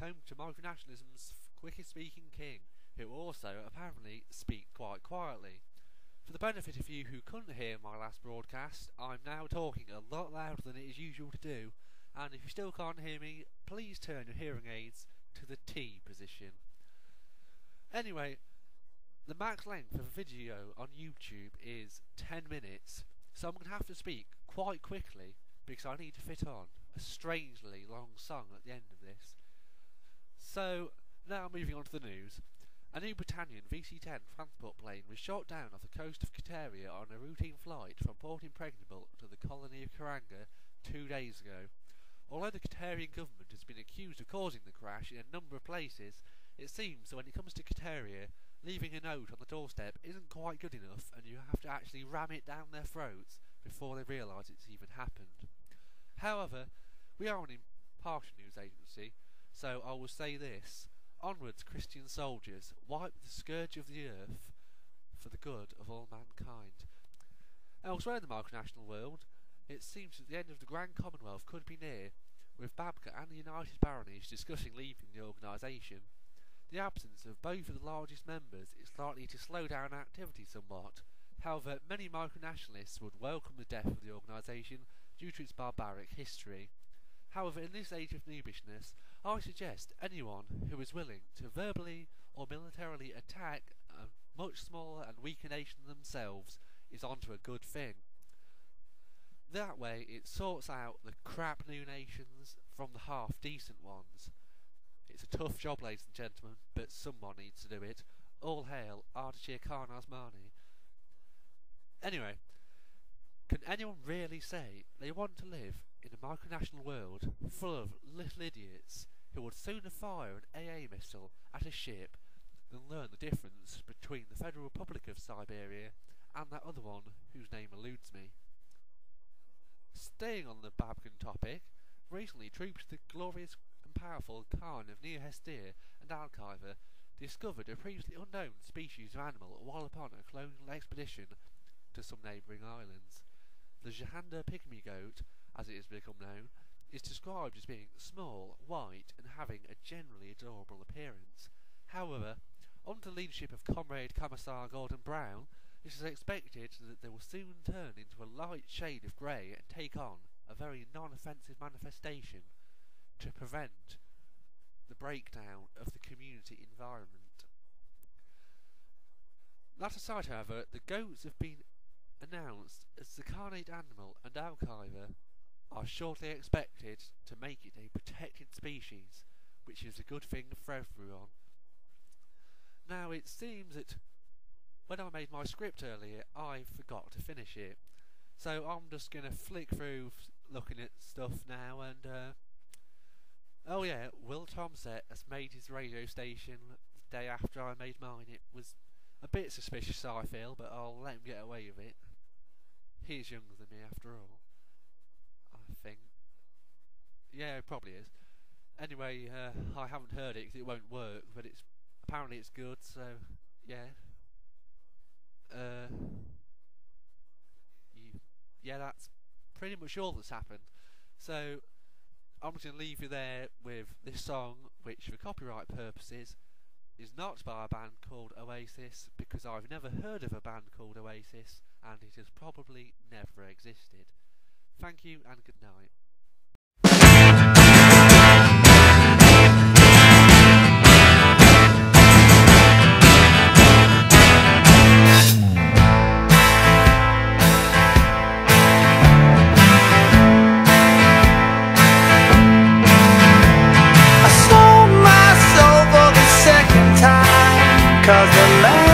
home to micronationalism's quickest speaking king, who also apparently speaks quite quietly. For the benefit of you who couldn't hear my last broadcast, I'm now talking a lot louder than it is usual to do, and if you still can't hear me, please turn your hearing aids to the T position. Anyway, the max length of a video on YouTube is 10 minutes, so I'm going to have to speak quite quickly because I need to fit on a strangely long song at the end of this. So, now moving on to the news. A new Brittanian VC-10 transport plane was shot down off the coast of Qatar on a routine flight from Port Impregnable to the colony of Karanga 2 days ago. Although the Qatarian government has been accused of causing the crash in a number of places, it seems that when it comes to Qatar, leaving a note on the doorstep isn't quite good enough, and you have to actually ram it down their throats before they realise it's even happened. However, we are an impartial news agency, so I will say this: onwards, Christian soldiers, wipe the scourge of the earth for the good of all mankind. Elsewhere in the micronational world, it seems that the end of the Grand Commonwealth could be near, with Babka and the United Baronies discussing leaving the organisation. The absence of both of the largest members is likely to slow down activity somewhat. However, many micronationalists would welcome the death of the organisation due to its barbaric history. However, in this age of noobishness, I suggest anyone who is willing to verbally or militarily attack a much smaller and weaker nation than themselves is onto a good thing. That way it sorts out the crap new nations from the half-decent ones. It's a tough job, ladies and gentlemen, but someone needs to do it. All hail Ardashir Khan Osmani. Anyway, can anyone really say they want to live in a micronational world full of little idiots who would sooner fire an AA missile at a ship than learn the difference between the Federal Republic of Siberia and that other one whose name eludes me? Staying on the Babkan topic, recently troops of the glorious and powerful Khan of Neo Hestia and Al-Qaeda discovered a previously unknown species of animal while upon a colonial expedition to some neighbouring islands. The Jahanda pygmy goat, as it has become known, is described as being small, white, and having a generally adorable appearance. However, under the leadership of Comrade Commissar Gordon Brown, it is expected that they will soon turn into a light shade of grey and take on a very non-offensive manifestation to prevent the breakdown of the community environment. That aside, however, the goats have been announced as the carnate animal, and Al-Qaeda are shortly expected to make it a protected species, which is a good thing for everyone. Now, it seems that when I made my script earlier, I forgot to finish it, so I'm just going to flick through looking at stuff now, and oh yeah, Will Tomset has made his radio station the day after I made mine. It was a bit suspicious, I feel, but I'll let him get away with it. He's younger than me after all, I think. Yeah, it probably is. Anyway, I haven't heard it because it won't work, but apparently it's good, so yeah. Yeah, that's pretty much all that's happened. So I'm just going to leave you there with this song, which for copyright purposes is not by a band called Oasis, because I've never heard of a band called Oasis, and it has probably never existed. Thank you and good night. Cause the land